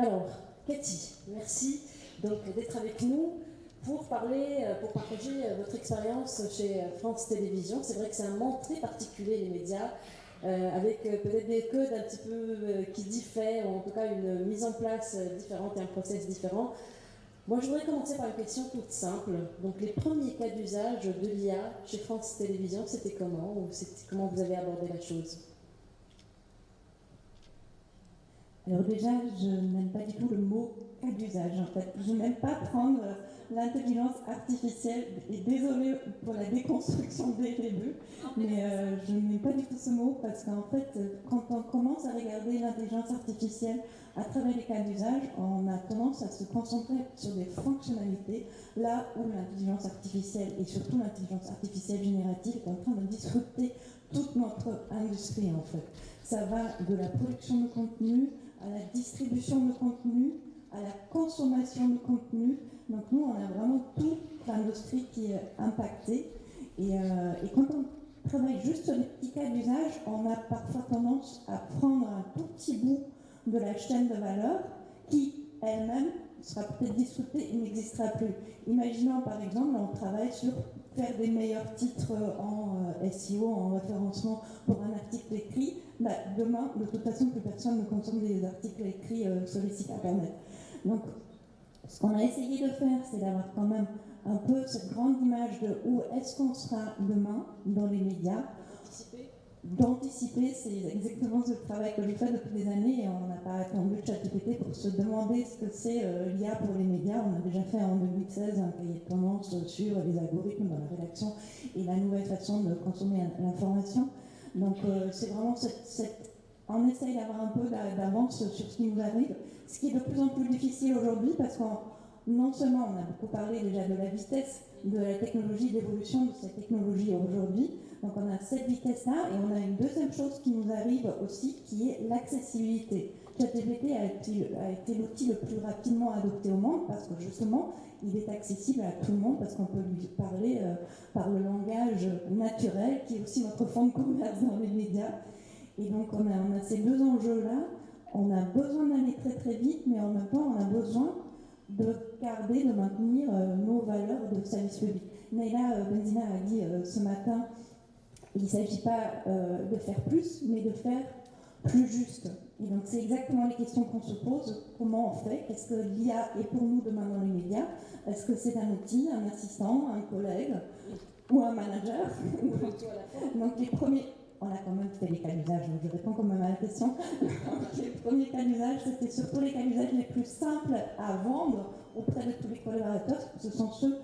Alors, Cathy, merci donc d'être avec nous pour partager votre expérience chez France Télévisions. C'est vrai que c'est un monde très particulier, les médias, avec peut-être des codes un petit peu qui diffèrent, ou en tout cas une mise en place différente et un process différent. Moi, je voudrais commencer par une question toute simple. Donc, les premiers cas d'usage de l'IA chez France Télévisions, c'était comment, ou comment vous avez abordé la chose? Alors déjà, je n'aime pas du tout le mot cas d'usage, en fait. Je n'aime pas prendre l'intelligence artificielle, et désolée pour la déconstruction dès le début, mais je n'aime pas du tout ce mot parce qu'en fait, quand on commence à regarder l'intelligence artificielle à travers les cas d'usage, on a tendance à se concentrer sur des fonctionnalités, là où l'intelligence artificielle, et surtout l'intelligence artificielle générative, est en train de disrupter toute notre industrie, en fait. Ça va de la production de contenu à la distribution de contenu, à la consommation de contenu. Donc nous, on a vraiment toute l'industrie qui est impactée. Et quand on travaille juste sur les petits cas d'usage, on a parfois tendance à prendre un tout petit bout de la chaîne de valeur qui, elle-même, sera peut-être disruptée et n'existera plus. Imaginons par exemple, on travaille sur faire des meilleurs titres en SEO, en référencement pour un article écrit. Bah, demain, de toute façon, plus personne ne consomme des articles écrits sur les sites internet. Donc, ce qu'on a essayé de faire, c'est d'avoir quand même un peu cette grande image de où est-ce qu'on sera demain dans les médias. D'anticiper, c'est exactement ce travail que je fais depuis des années et on n'a pas attendu ChatGPT pour se demander ce que c'est l'IA pour les médias. On a déjà fait en 2016 un cahier de tendance sur les algorithmes dans la rédaction et la nouvelle façon de consommer l'information. Donc c'est vraiment on essaye d'avoir un peu d'avance sur ce qui nous arrive, ce qui est de plus en plus difficile aujourd'hui parce que non seulement on a beaucoup parlé déjà de la vitesse de la technologie, d'évolution de cette technologie aujourd'hui, donc on a cette vitesse-là et on a une deuxième chose qui nous arrive aussi qui est l'accessibilité. ChatGPT a été l'outil le plus rapidement adopté au monde parce que justement il est accessible à tout le monde parce qu'on peut lui parler par le langage naturel qui est aussi notre fond de commerce dans les médias. Et donc on a ces deux enjeux-là. On a besoin d'aller très très vite, mais en même temps on a besoin de garder, de maintenir nos valeurs de service public. Naila Benzina a dit ce matin, il ne s'agit pas de faire plus, mais de faire plus juste. Et donc c'est exactement les questions qu'on se pose. Comment on fait? Qu'est-ce que l'IA est pour nous demain dans les médias? Est-ce que c'est un outil, un assistant, un collègue ou un manager? Donc les premiers... On a quand même fait les cas d'usage, donc je réponds quand même à la question. Les premiers cas d'usage, c'était surtout les cas d'usage les plus simples à vendre auprès de tous les collaborateurs, parce que ce sont ceux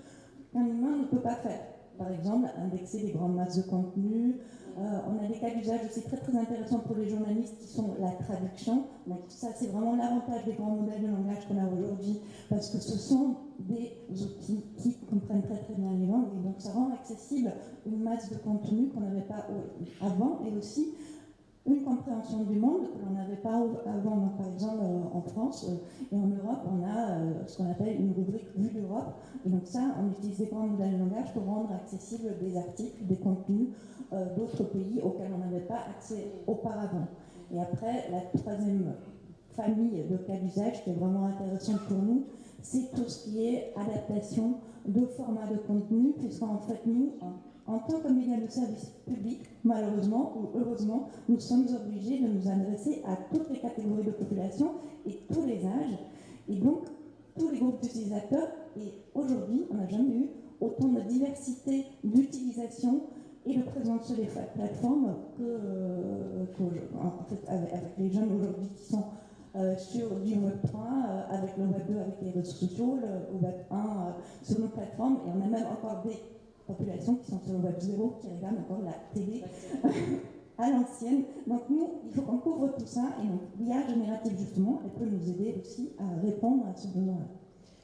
qu'un humain ne peut pas faire. Par exemple, indexer des grandes masses de contenu. On a des cas d'usage aussi très très intéressants pour les journalistes qui sont la traduction. Donc ça, c'est vraiment l'avantage des grands modèles de langage qu'on a aujourd'hui, parce que ce sont des outils qui comprennent très très bien les langues, et donc ça rend accessible une masse de contenu qu'on n'avait pas avant, et aussi une compréhension du monde que l'on n'avait pas avant. Donc, par exemple, en France et en Europe, on a ce qu'on appelle une rubrique Vue d'Europe. Et donc ça, on utilise des grands modèles de langage pour rendre accessibles des articles, des contenus d'autres pays auxquels on n'avait pas accès auparavant. Et après, la troisième famille de cas d'usage qui est vraiment intéressante pour nous, c'est tout ce qui est adaptation de format de contenu, puisqu'en fait, nous, en tant que médias de service public, malheureusement ou heureusement, nous sommes obligés de nous adresser à toutes les catégories de population et tous les âges, et donc tous les groupes d'utilisateurs. Et aujourd'hui, on n'a jamais eu autant de diversité d'utilisation et de présence sur les plateformes en fait, avec les jeunes aujourd'hui qui sont sur du Web 3, avec le Web 2, avec les réseaux sociaux, le Web 1 sur nos plateformes, et on a même encore des populations qui sont sur le Web 0, qui regardent encore la télé à l'ancienne. Donc nous, il faut qu'on couvre tout ça, et donc l'IA générative, justement, elle peut nous aider aussi à répondre à ce besoin-là.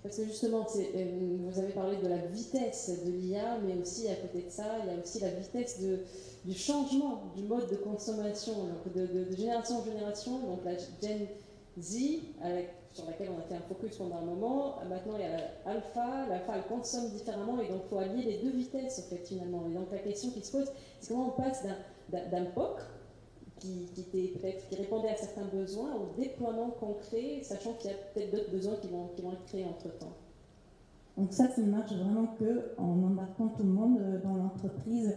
Parce que justement, vous avez parlé de la vitesse de l'IA, mais aussi à côté de ça, il y a aussi la vitesse du changement du mode de consommation, donc de génération en génération. Donc la Gen Z, sur laquelle on a fait un focus pendant un moment, maintenant il y a l'alpha elle consomme différemment, et donc il faut allier les deux vitesses en fait finalement. Et donc la question qui se pose, c'est comment on passe d'un POC qui répondait à certains besoins, au déploiement concret, sachant qu'il y a peut-être d'autres besoins qui vont être créés entre-temps. Donc ça marche vraiment qu'en embarquant tout le monde dans l'entreprise.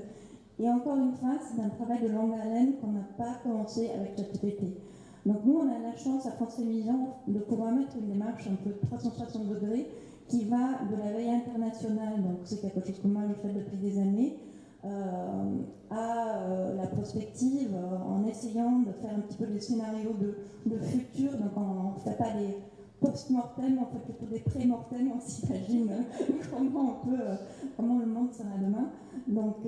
Et encore une fois, c'est un travail de longue haleine qu'on n'a pas commencé avec ChatGPT. Donc nous, on a la chance à France Télévisions de pouvoir mettre une démarche un peu 360 degrés qui va de la veille internationale, donc c'est quelque chose que moi je fais depuis des années, à la prospective, en essayant de faire un petit peu des scénarios de futur. Donc on ne fait pas des post-mortem, on fait plutôt des pré-mortem, on s'imagine comment le monde sera demain. Donc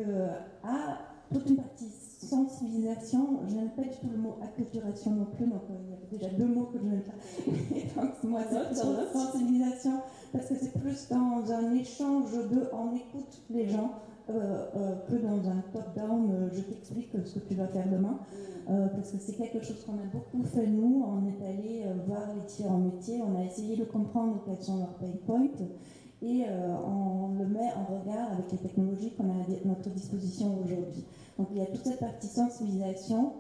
à toute une partie sensibilisation, je n'aime pas du tout le mot acculturation non plus, donc il y a déjà 2 mots que je n'aime pas. Donc moi c'est sensibilisation, parce que c'est plus dans un échange on écoute les gens, que dans un top-down, je t'explique ce que tu vas faire demain, parce que c'est quelque chose qu'on a beaucoup fait nous, on est allé voir les différents métiers, on a essayé de comprendre quels sont leurs pain points, et on le met en regard avec les technologies qu'on a à notre disposition aujourd'hui. Donc il y a toute cette partie sensibilisation,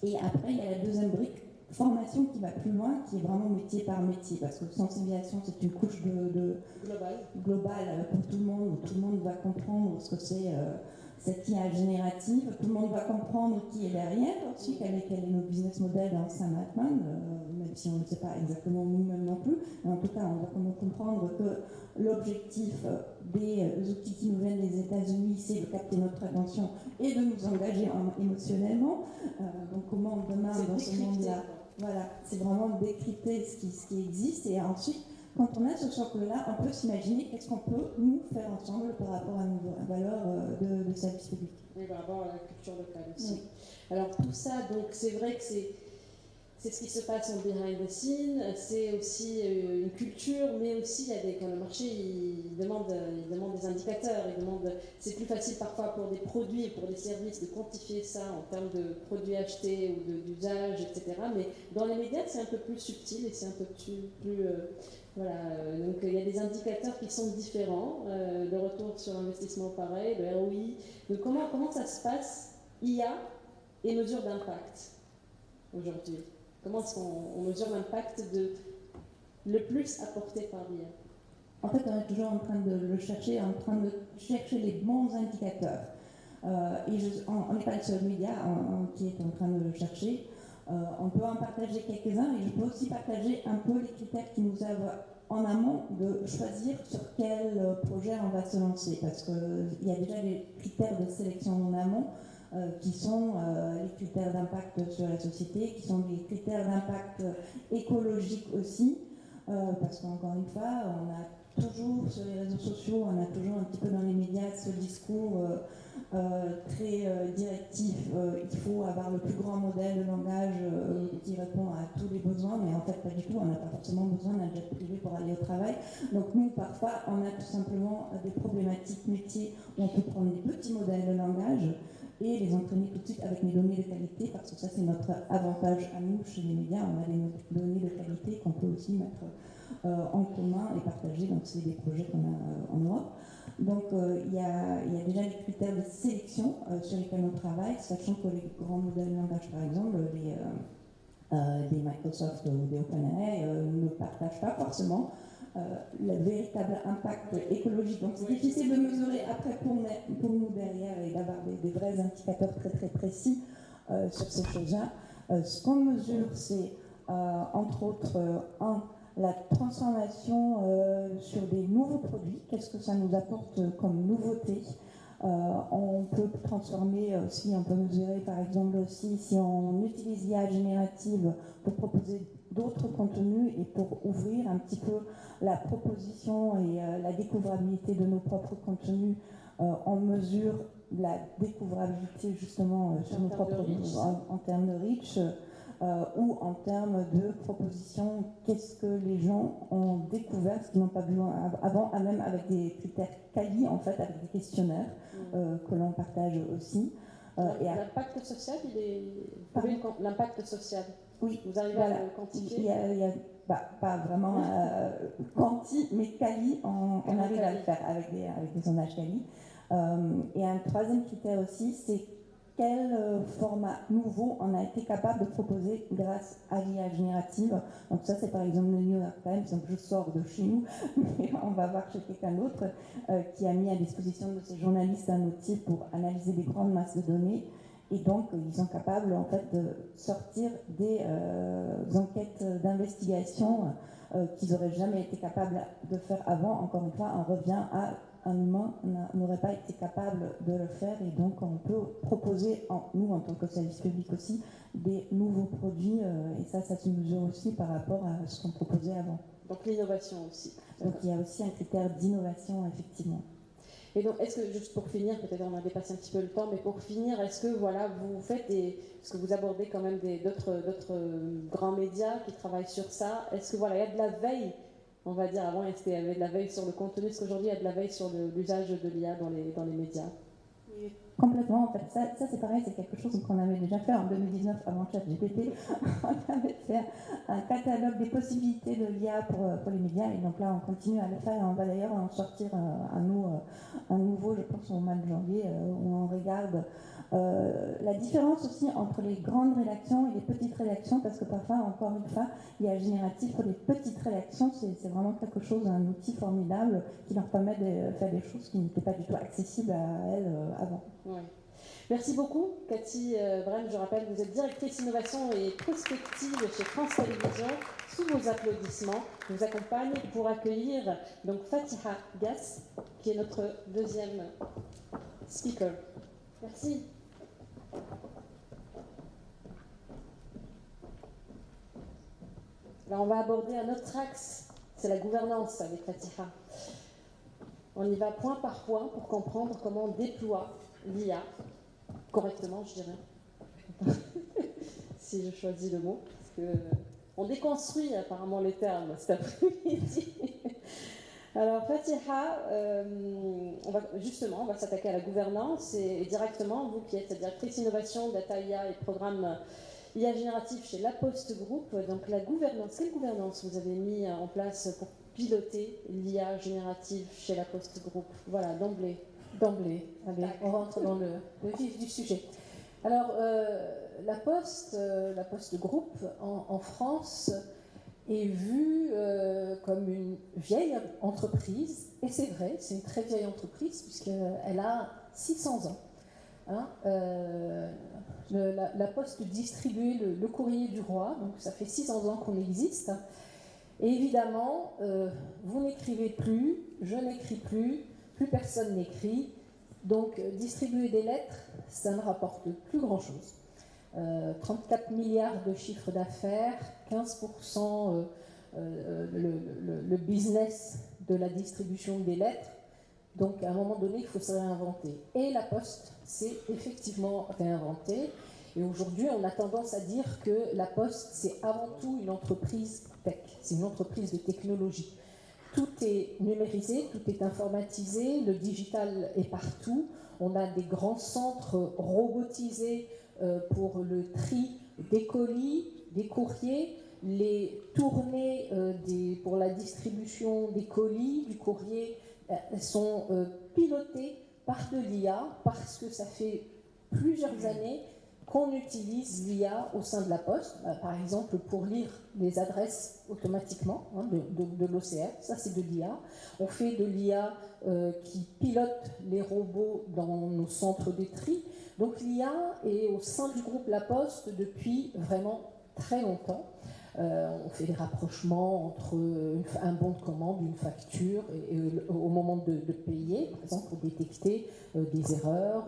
et après il y a la deuxième brique, formation, qui va plus loin, qui est vraiment métier par métier, parce que sensibilisation c'est une couche globale pour tout le monde, où tout le monde va comprendre ce que c'est cette IA générative, tout le monde va comprendre qui est derrière aussi, quel est notre business model dans Saint-Altman, même si on ne sait pas exactement nous-mêmes non plus, mais en tout cas on va comprendre que l'objectif des outils qui nous viennent des États-Unis, c'est de capter notre attention et de nous engager émotionnellement. Donc comment demain dans ce monde-là, voilà, c'est vraiment décrypter ce qui existe, et ensuite quand on a ce socle-là, on peut s'imaginer qu'est-ce qu'on peut nous faire ensemble par rapport à nos valeurs de service public. Et par rapport à la culture locale aussi. Oui. Alors tout ça, donc c'est vrai que c'est ce qui se passe en behind the scene, c'est aussi une culture, mais aussi quand le marché il demande des indicateurs, c'est plus facile parfois pour des produits et pour des services de quantifier ça en termes de produits achetés ou d'usage, etc. Mais dans les médias, c'est un peu plus subtil et c'est un peu plus voilà, donc il y a des indicateurs qui sont différents, le retour sur investissement pareil, le ROI. Donc comment ça se passe, IA et mesure d'impact aujourd'hui? Comment est-ce qu'on mesure l'impact le plus apporté par l'IA? En fait, on est toujours en train de le chercher, en train de chercher les bons indicateurs. On n'est pas le seul média qui est en train de le chercher. On peut en partager quelques-uns, et je peux aussi partager un peu les critères qui nous aident en amont de choisir sur quel projet on va se lancer, parce qu'il y a déjà des critères de sélection en amont qui sont les critères d'impact sur la société, qui sont des critères d'impact écologique aussi, parce qu'encore une fois, on a toujours sur les réseaux sociaux, on a toujours un petit peu dans les médias ce discours très directif, il faut avoir le plus grand modèle de langage qui répond à tous les besoins, mais en fait pas du tout, on n'a pas forcément besoin d'un jet privé pour aller au travail. Donc nous, parfois, on a tout simplement des problématiques métiers où on peut prendre des petits modèles de langage et les entraîner tout de suite avec des données de qualité, parce que ça c'est notre avantage à nous chez les médias, on a des données de qualité qu'on peut aussi mettre en commun et partager, donc c'est des projets qu'on a en Europe. Donc il y a déjà les critères de sélection sur lesquels on travaille, sachant que les grands modèles de langage, par exemple, des Microsoft ou des OpenAI ne partagent pas forcément le véritable impact écologique. Donc c'est difficile de mesurer après pour nous derrière et d'avoir des vrais indicateurs très très précis sur ces choses-là. Ce qu'on mesure, c'est entre autres la transformation sur des nouveaux produits. Qu'est-ce que ça nous apporte comme nouveauté? On peut transformer aussi, on peut mesurer par exemple aussi si on utilise l'IA générative pour proposer d'autres contenus et pour ouvrir un petit peu la proposition et la découvrabilité de nos propres contenus. On mesure la découvrabilité justement sur nos propres en termes de reach. Ou en termes de propositions, qu'est-ce que les gens ont découvert, ce qu'ils n'ont pas vu avant, même avec des critères quali, en fait, avec des questionnaires que l'on partage aussi. L'impact social, l'impact social, oui, vous arrivez à le quantifier? Il y a pas vraiment quanti, mais quali, on arrive à le faire avec des sondages quali. Et un troisième critère aussi, c'est quel format nouveau on a été capable de proposer grâce à l'IA générative. Donc ça, c'est par exemple le New York Times, donc je sors de chez nous, mais on va voir chez quelqu'un d'autre qui a mis à disposition de ses journalistes un outil pour analyser des grandes masses de données. Et donc, ils sont capables en fait de sortir des enquêtes d'investigation qu'ils n'auraient jamais été capables de faire avant. Encore une fois, on revient à un humain n'aurait pas été capable de le faire, et donc on peut proposer, nous en tant que service public aussi, des nouveaux produits, et ça se mesure aussi par rapport à ce qu'on proposait avant. Donc l'innovation aussi. Donc il y a aussi un critère d'innovation, effectivement. Et donc, est-ce que, juste pour finir, peut-être on a dépassé un petit peu le temps, mais pour finir, est-ce que voilà, vous faites parce que vous abordez quand même d'autres grands médias qui travaillent sur ça, est-ce que voilà, il y a de la veille, on va dire, avant il y avait de la veille sur le contenu, est-ce qu'aujourd'hui il y a de la veille sur l'usage de l'IA dans les médias? Oui, complètement, en fait, ça c'est pareil, c'est quelque chose qu'on avait déjà fait en 2019 avant ChatGPT. On avait fait un catalogue des possibilités de l'IA pour les médias, et donc là on continue à le faire, et on va d'ailleurs en sortir un nouveau, je pense, au mois de janvier, où on regarde la différence aussi entre les grandes rédactions et les petites rédactions, parce que parfois, encore une fois, l'IA générative pour les petites rédactions, c'est vraiment quelque chose, un outil formidable qui leur permet de faire des choses qui n'étaient pas du tout accessibles à elles avant. Ouais. Merci beaucoup, Cathy Brem. Je rappelle, vous êtes directrice innovation et prospective chez France Télévisions. Sous vos applaudissements, je vous accompagne pour accueillir donc Fatiha Gass, qui est notre deuxième speaker. Merci. Alors on va aborder un autre axe, c'est la gouvernance avec Fatiha. On y va point par point pour comprendre comment on déploie l'IA correctement, je dirais, si je choisis le mot, parce que on déconstruit apparemment les termes cet après-midi. Alors Fatiha, on va s'attaquer à la gouvernance, et directement, vous qui êtes directrice innovation, data IA et programme IA génératif chez La Poste Group, donc la gouvernance, quelle gouvernance vous avez mis en place pour piloter l'IA générative chez La Poste Group? Voilà, d'emblée. Allez, on rentre dans le vif du sujet. Alors, la Poste Group en France est vue comme une vieille entreprise, et c'est vrai, c'est une très vieille entreprise puisqu'elle a 600 ans. Hein, la Poste distribuait le courrier du roi, donc ça fait 600 ans qu'on existe. Et évidemment, vous n'écrivez plus, je n'écris plus personne n'écrit. Donc, distribuer des lettres, ça ne rapporte plus grand-chose. 34 milliards de chiffre d'affaires, 15% le business de la distribution des lettres. Donc, à un moment donné, il faut se réinventer. Et la Poste s'est effectivement réinventée. Et aujourd'hui, on a tendance à dire que la Poste, c'est avant tout une entreprise tech, c'est une entreprise de technologie. Tout est numérisé, tout est informatisé, le digital est partout. On a des grands centres robotisés pour le tri des colis, des courriers, les tournées pour la distribution des colis, du courrier, sont pilotées par de l'IA parce que ça fait plusieurs années qu'on utilise l'IA au sein de la Poste, par exemple pour lire les adresses automatiquement de l'OCR, ça c'est de l'IA. On fait de l'IA qui pilote les robots dans nos centres de tri. Donc l'IA est au sein du groupe La Poste depuis vraiment très longtemps. On fait des rapprochements entre un bon de commande, une facture, et au moment de payer, par exemple, pour détecter des erreurs,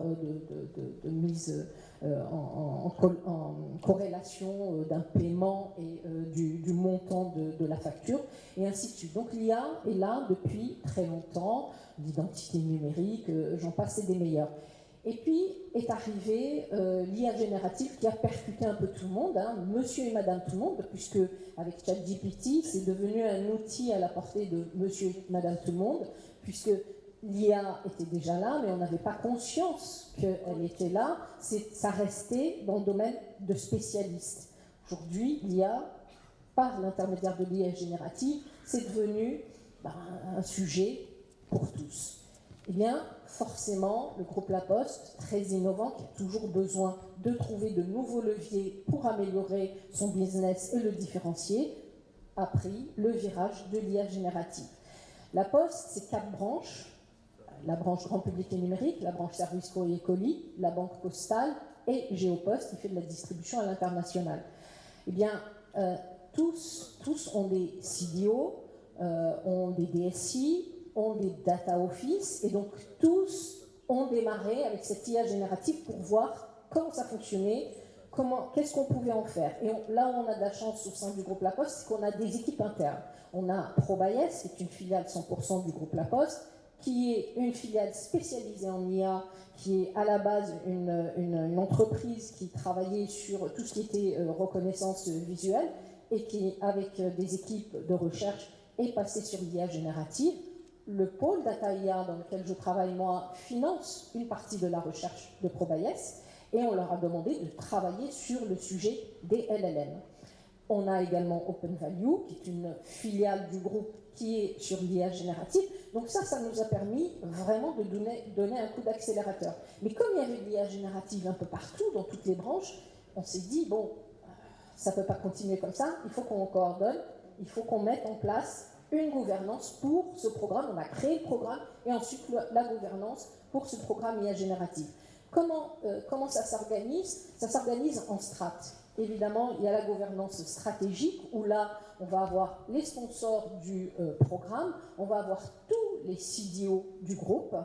de mise en corrélation d'un paiement et du montant de la facture, et ainsi de suite. Donc l'IA est là depuis très longtemps, l'identité numérique, j'en passe, et des meilleurs. Et puis est arrivé l'IA générative qui a percuté un peu tout le monde, hein, monsieur et madame tout le monde, puisque avec ChatGPT, c'est devenu un outil à la portée de monsieur et madame tout le monde, puisque l'IA était déjà là, mais on n'avait pas conscience qu'elle était là, ça restait dans le domaine de spécialistes. Aujourd'hui, l'IA, par l'intermédiaire de l'IA générative, c'est devenu un sujet pour tous. Eh bien, forcément, le groupe La Poste, très innovant, qui a toujours besoin de trouver de nouveaux leviers pour améliorer son business et le différencier, a pris le virage de l'IA générative. La Poste, c'est 4 branches. La branche grand public et numérique, la branche service courrier et colis, la banque postale et Géopost qui fait de la distribution à l'international. Eh bien, tous ont des CDO, ont des DSI, ont des data office, et donc tous ont démarré avec cette IA générative pour voir comment ça fonctionnait, qu'est-ce qu'on pouvait en faire. Et là où on a de la chance au sein du groupe La Poste, c'est qu'on a des équipes internes. On a Probayes, qui est une filiale 100% du groupe La Poste, qui est une filiale spécialisée en IA, qui est à la base une entreprise qui travaillait sur tout ce qui était reconnaissance visuelle et qui, avec des équipes de recherche, est passée sur l'IA générative. Le pôle Data IA dans lequel je travaille, moi, finance une partie de la recherche de Probayes et on leur a demandé de travailler sur le sujet des LLM. On a également OpenValue, qui est une filiale du groupe qui est sur l'IA générative. Donc ça nous a permis vraiment de donner un coup d'accélérateur. Mais comme il y avait de l'IA générative un peu partout, dans toutes les branches, on s'est dit, bon, ça ne peut pas continuer comme ça, il faut qu'on coordonne, il faut qu'on mette en place une gouvernance pour ce programme. On a créé le programme et ensuite la gouvernance pour ce programme IA générative. Comment ça s'organise? Ça s'organise en strates. Évidemment, il y a la gouvernance stratégique où là, on va avoir les sponsors du programme, on va avoir tous les CDO du groupe,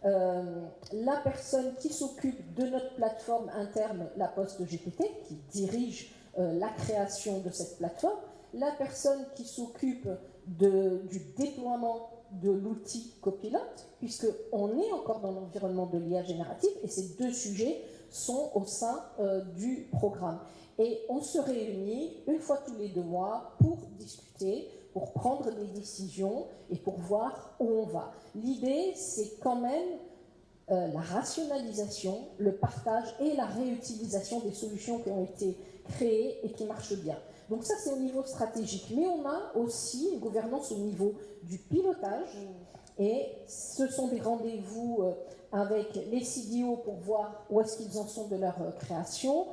la personne qui s'occupe de notre plateforme interne, la Poste GPT, qui dirige la création de cette plateforme, la personne qui s'occupe du déploiement de l'outil copilote, puisqu'on est encore dans l'environnement de l'IA générative, et ces deux sujets sont au sein du programme. Et on se réunit une fois tous les 2 mois pour discuter, pour prendre des décisions et pour voir où on va. L'idée, c'est quand même la rationalisation, le partage et la réutilisation des solutions qui ont été créées et qui marchent bien. Donc ça, c'est au niveau stratégique. Mais on a aussi une gouvernance au niveau du pilotage. Et ce sont des rendez-vous avec les CDO pour voir où est-ce qu'ils en sont de leur création,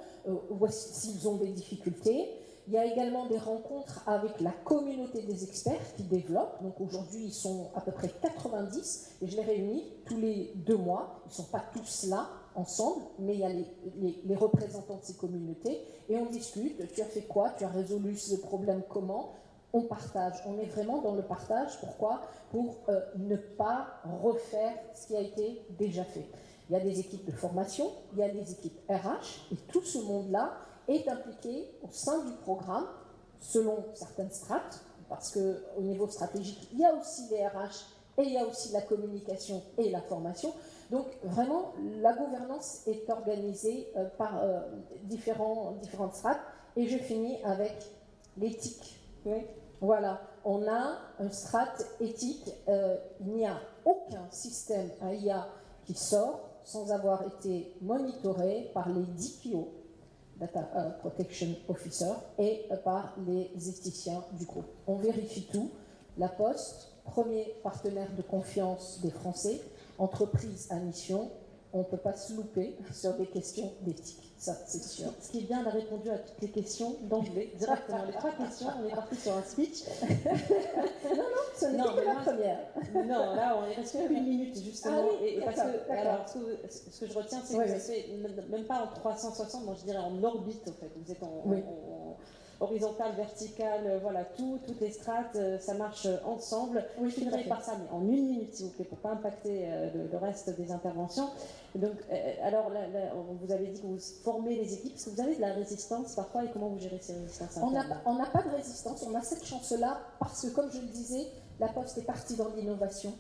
s'ils ont des difficultés. Il y a également des rencontres avec la communauté des experts qui développent. Donc aujourd'hui, ils sont à peu près 90 et je les réunis tous les 2 mois. Ils ne sont pas tous là ensemble, mais il y a les représentants de ces communautés et on discute. Tu as fait quoi? Tu as résolu ce problème comment? On partage. On est vraiment dans le partage. Pourquoi? Pour ne pas refaire ce qui a été déjà fait. Il y a des équipes de formation, il y a des équipes RH et tout ce monde-là est impliqué au sein du programme selon certaines strates, parce qu'au niveau stratégique, il y a aussi les RH et il y a aussi la communication et la formation. Donc vraiment, la gouvernance est organisée par différentes strates. Et je finis avec l'éthique. Oui. Voilà, on a un strate éthique. Il n'y a aucun système IA qui sort sans avoir été monitoré par les DPO, Data Protection Officer, et par les éthiciens du groupe. On vérifie tout. La Poste, premier partenaire de confiance des Français, entreprise à mission, on ne peut pas se louper sur des questions d'éthique. Ça, c'est sûr. Ce qui est bien, on a répondu à toutes les questions d'emblée, directement. Les 3 questions, on est parti sur un speech. Non, ce n'est que la première. Non, là, on est resté qu'une minute, justement. Ah oui, et parce que, alors, ce que je retiens, c'est que vous êtes même pas en 360, moi je dirais en orbite, en fait. Vous êtes en horizontale, verticale, voilà, toutes les strates, ça marche ensemble. Oui, je finirai par ça, mais en 1 minute, s'il vous plaît, pour ne pas impacter le reste des interventions. Donc, alors, là, vous avez dit que vous formez les équipes. Est-ce que vous avez de la résistance parfois et comment vous gérez ces résistances? On n'a pas de résistance, on a cette chance-là parce que, comme je le disais, la Poste est partie dans l'innovation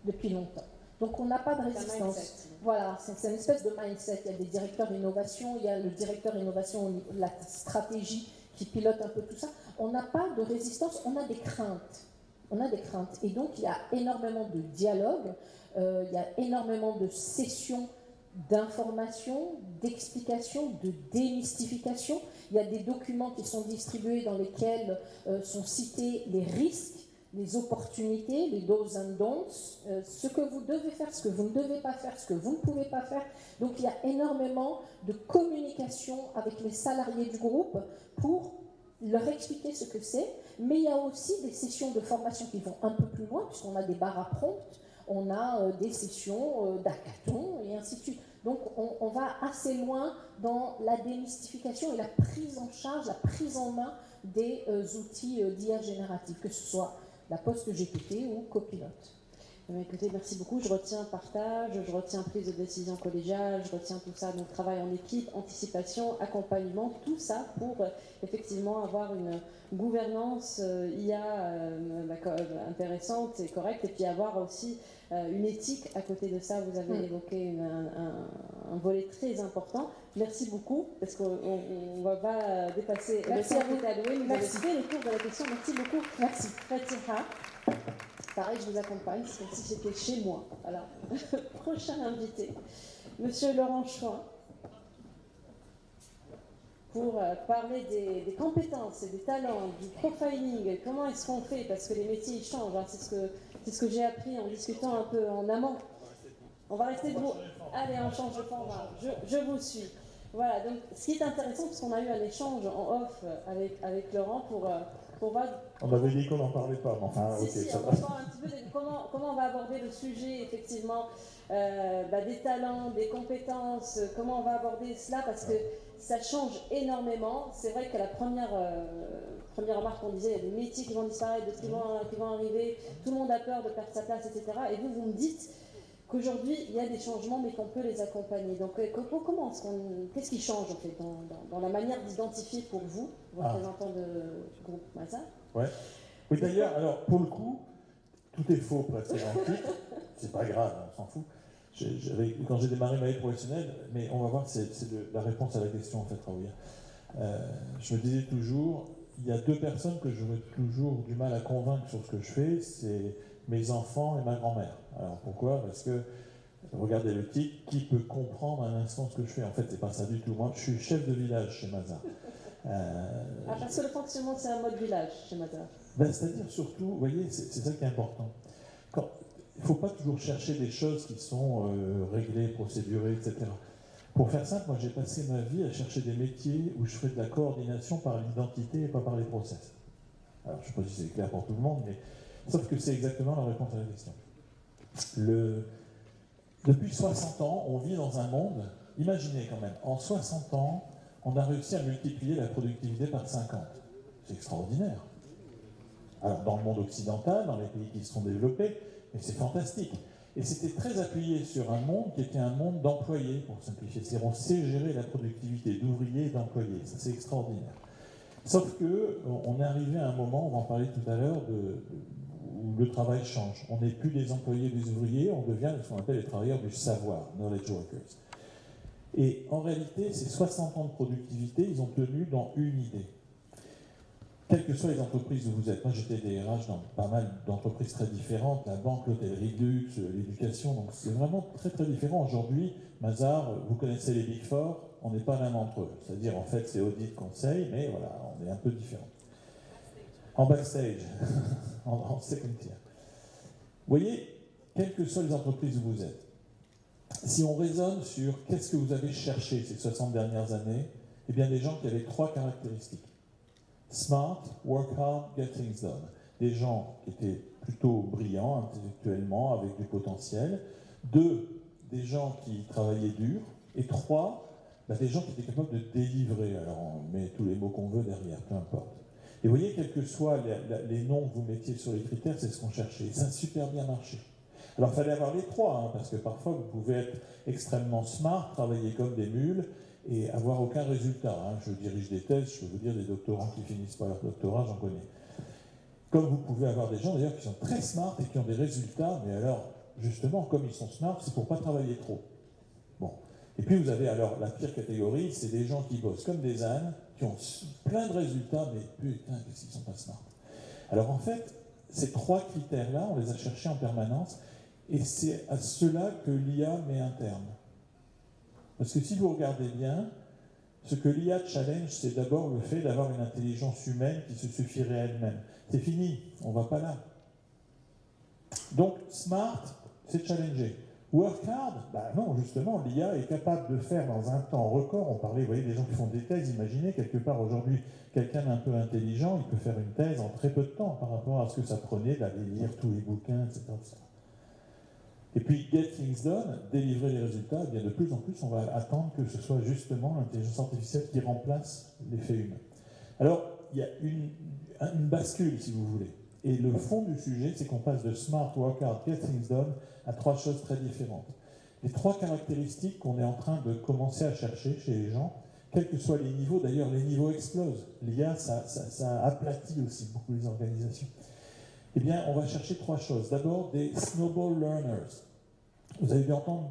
depuis longtemps. Donc, on n'a pas de résistance. Voilà, c'est une espèce de mindset. Il y a des directeurs innovation, il y a le directeur innovation, la stratégie qui pilote un peu tout ça. On n'a pas de résistance, on a des craintes. Et donc, il y a énormément de dialogue, il y a énormément de sessions d'informations, d'explications, de démystification. Il y a des documents qui sont distribués dans lesquels sont cités les risques les opportunités, les do's and don'ts, ce que vous devez faire, ce que vous ne devez pas faire, ce que vous ne pouvez pas faire. Donc il y a énormément de communication avec les salariés du groupe pour leur expliquer ce que c'est, mais il y a aussi des sessions de formation qui vont un peu plus loin, puisqu'on a des bars à prompt, on a des sessions d'hackathon et ainsi de suite. Donc on va assez loin dans la démystification et la prise en charge, la prise en main des outils d'IA générative, que ce soit la post-GPT ou copilote. Écoutez, merci beaucoup. Je retiens partage, je retiens prise de décision collégiale, je retiens tout ça, donc travail en équipe, anticipation, accompagnement, tout ça pour effectivement avoir une gouvernance IA intéressante et correcte, et puis avoir aussi une éthique à côté de ça. Vous avez évoqué un volet très important. Merci beaucoup, parce qu'on ne va pas dépasser. Merci à vous d'allouer. Vous avez fait le tour de la question. Merci beaucoup. Merci. Fatiha. Pareil, je vous accompagne, c'est comme si j'étais chez moi. Alors, prochain invité, Monsieur Laurent Chouin, pour parler des compétences et des talents, du profiling, comment est-ce qu'on fait, parce que les métiers ils changent, hein, c'est ce que j'ai appris en discutant un peu en amont. On va rester debout. Allez, on change de format. Je vous suis. Voilà, donc ce qui est intéressant, parce qu'on a eu un échange en off avec Laurent pour voir... On avait dit qu'on n'en parlait pas, mais enfin, si, ok, si, ça on va. va voir un petit peu comment on va aborder le sujet, effectivement, des talents, des compétences, comment on va aborder cela, parce que ça change énormément. C'est vrai que la première remarque qu'on disait, il y a des métiers qui vont disparaître, d'autres qui vont arriver, tout le monde a peur de perdre sa place, etc. Et vous me dites qu'aujourd'hui, il y a des changements, mais qu'on peut les accompagner. Donc, qu'est-ce qui change, en fait, dans la manière d'identifier pour vous, représentants de groupe Mazars? Ouais. Oui, d'ailleurs, alors, pour le coup, tout est faux presque dans le titre. C'est pas grave, on s'en fout. Quand j'ai démarré ma vie professionnelle, mais on va voir, c'est la réponse à la question, en fait, Raouia. Je me disais toujours, il y a deux personnes que j'aurais toujours du mal à convaincre sur ce que je fais, c'est mes enfants et ma grand-mère. Alors pourquoi? Parce que, regardez le titre, qui peut comprendre à un instant ce que je fais? En fait, c'est pas ça du tout. Moi, je suis chef de village chez Mazars. Parce que le fonctionnement, c'est un mode village chez Mazars. C'est-à-dire surtout, vous voyez, c'est ça qui est important. Il ne faut pas toujours chercher des choses qui sont réglées, procédurées, etc. Pour faire simple, moi j'ai passé ma vie à chercher des métiers où je fais de la coordination par l'identité et pas par les process. Alors je ne sais pas si c'est clair pour tout le monde, mais sauf que c'est exactement la réponse à la question. Depuis 60 ans, on vit dans un monde, imaginez quand même, en 60 ans, on a réussi à multiplier la productivité par 50. C'est extraordinaire. Alors dans le monde occidental, dans les pays qui se sont développés, mais c'est fantastique. Et c'était très appuyé sur un monde qui était un monde d'employés, pour simplifier. C'est-à-dire on sait gérer la productivité d'ouvriers et d'employés. Ça, c'est extraordinaire. Sauf qu'on est arrivé à un moment, on va en parler tout à l'heure, où le travail change. On n'est plus des employés, des ouvriers, on devient ce qu'on appelle les travailleurs du savoir, knowledge workers. Et en réalité, ces 60 ans de productivité, ils ont tenu dans une idée. Quelles que soient les entreprises où vous êtes, moi j'étais DRH dans pas mal d'entreprises très différentes, la banque, l'hôtellerie de luxe, l'éducation, donc c'est vraiment très très différent. Aujourd'hui, Mazars, vous connaissez les Big Four, on n'est pas l'un d'entre eux. C'est-à-dire en fait c'est audit, conseil, mais voilà, on est un peu différent. En backstage, en second tier. Vous voyez, quelles que soient les entreprises où vous êtes, si on raisonne sur qu'est-ce que vous avez cherché ces 60 dernières années, eh bien des gens qui avaient trois caractéristiques. Smart, work hard, get things done. Des gens qui étaient plutôt brillants intellectuellement, avec du potentiel. 2, des gens qui travaillaient dur. Et 3, des gens qui étaient capables de délivrer. Alors on met tous les mots qu'on veut derrière, peu importe. Et vous voyez, quels que soient les noms que vous mettiez sur les critères, c'est ce qu'on cherchait. Et ça a super bien marché. Alors il fallait avoir les trois, parce que parfois vous pouvez être extrêmement smart, travailler comme des mules, et avoir aucun résultat. Je dirige des thèses, je peux vous dire, des doctorants qui finissent par leur doctorat, j'en connais. Comme vous pouvez avoir des gens d'ailleurs qui sont très smart et qui ont des résultats, mais alors, justement, comme ils sont smart, c'est pour ne pas travailler trop. Bon. Et puis vous avez alors la pire catégorie, c'est des gens qui bossent comme des ânes, qui ont plein de résultats, mais putain, qu'est-ce qu'ils ne sont pas smart. Alors en fait, ces trois critères-là, on les a cherchés en permanence, et c'est à cela que l'IA met un terme. Parce que si vous regardez bien, ce que l'IA challenge, c'est d'abord le fait d'avoir une intelligence humaine qui se suffirait à elle-même. C'est fini, on ne va pas là. Donc, smart, c'est challenger. Work hard, non, justement, l'IA est capable de faire dans un temps record. On parlait, vous voyez, des gens qui font des thèses. Imaginez, quelque part aujourd'hui, quelqu'un d'un peu intelligent, il peut faire une thèse en très peu de temps par rapport à ce que ça prenait d'aller lire tous les bouquins, etc. Et puis, get things done, délivrer les résultats, eh bien de plus en plus, on va attendre que ce soit justement l'intelligence artificielle qui remplace l'effet humain. Alors, il y a une bascule, si vous voulez. Et le fond du sujet, c'est qu'on passe de smart, work hard, get things done à trois choses très différentes. Les trois caractéristiques qu'on est en train de commencer à chercher chez les gens, quels que soient les niveaux, d'ailleurs les niveaux explosent. L'IA, ça aplatit aussi beaucoup les organisations. Eh bien, on va chercher trois choses. D'abord, des snowball learners. Vous avez dû entendre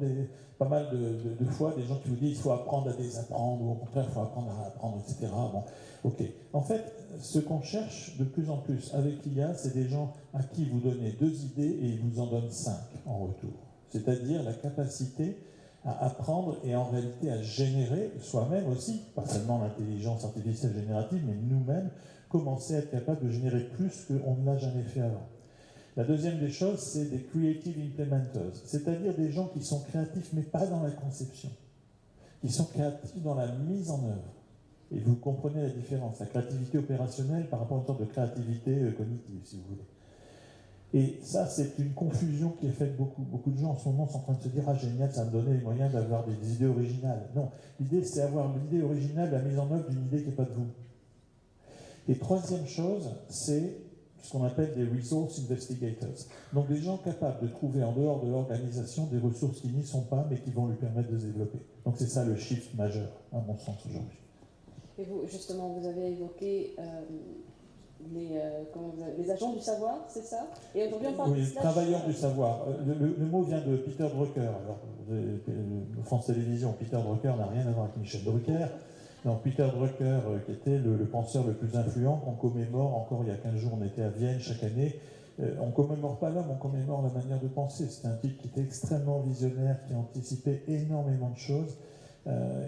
pas mal de fois des gens qui vous disent qu'il faut apprendre à désapprendre, ou au contraire, il faut apprendre à apprendre, etc. Bon, ok. En fait, ce qu'on cherche de plus en plus avec l'IA, c'est des gens à qui vous donnez 2 idées et ils vous en donnent 5 en retour. C'est-à-dire la capacité à apprendre et en réalité à générer soi-même aussi, pas seulement l'intelligence artificielle générative, mais nous-mêmes, commencer à être capable de générer plus qu'on ne l'a jamais fait avant. La deuxième des choses, c'est des creative implementers, c'est-à-dire des gens qui sont créatifs, mais pas dans la conception, qui sont créatifs dans la mise en œuvre. Et vous comprenez la différence, la créativité opérationnelle par rapport à une sorte de créativité cognitive, si vous voulez. Et ça, c'est une confusion qui est faite beaucoup. Beaucoup de gens en ce moment sont en train de se dire « Ah, génial, ça va me donner les moyens d'avoir des idées originales. » Non, l'idée, c'est avoir l'idée originale, la mise en œuvre d'une idée qui n'est pas de vous. Et troisième chose, c'est ce qu'on appelle des resource investigators. Donc des gens capables de trouver en dehors de l'organisation des ressources qui n'y sont pas, mais qui vont lui permettre de se développer. Donc c'est ça le shift majeur, à mon sens, aujourd'hui. Et vous, justement, vous avez évoqué les agents du savoir, c'est ça? Et aujourd'hui, on parle de travailleurs du savoir. Le mot vient de Peter Drucker. Alors, France Télévisions, Peter Drucker n'a rien à voir avec Michel Drucker. Non, Peter Drucker, qui était le penseur le plus influent, qu'on commémore encore il y a 15 jours, on était à Vienne chaque année. On ne commémore pas l'homme, on commémore la manière de penser. C'était un type qui était extrêmement visionnaire, qui anticipait énormément de choses.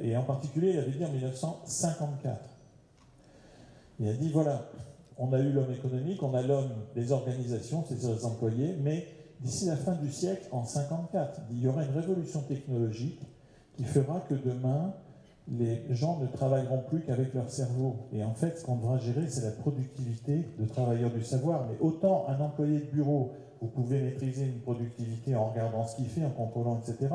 Et en particulier, il avait dit en 1954. Il a dit, voilà, on a eu l'homme économique, on a l'homme des organisations, c'est-à-dire des employés, mais d'ici la fin du siècle, en 54, il y aura une révolution technologique qui fera que demain, les gens ne travailleront plus qu'avec leur cerveau. Et en fait, ce qu'on devra gérer, c'est la productivité de travailleurs du savoir. Mais autant un employé de bureau, vous pouvez maîtriser une productivité en regardant ce qu'il fait, en contrôlant, etc.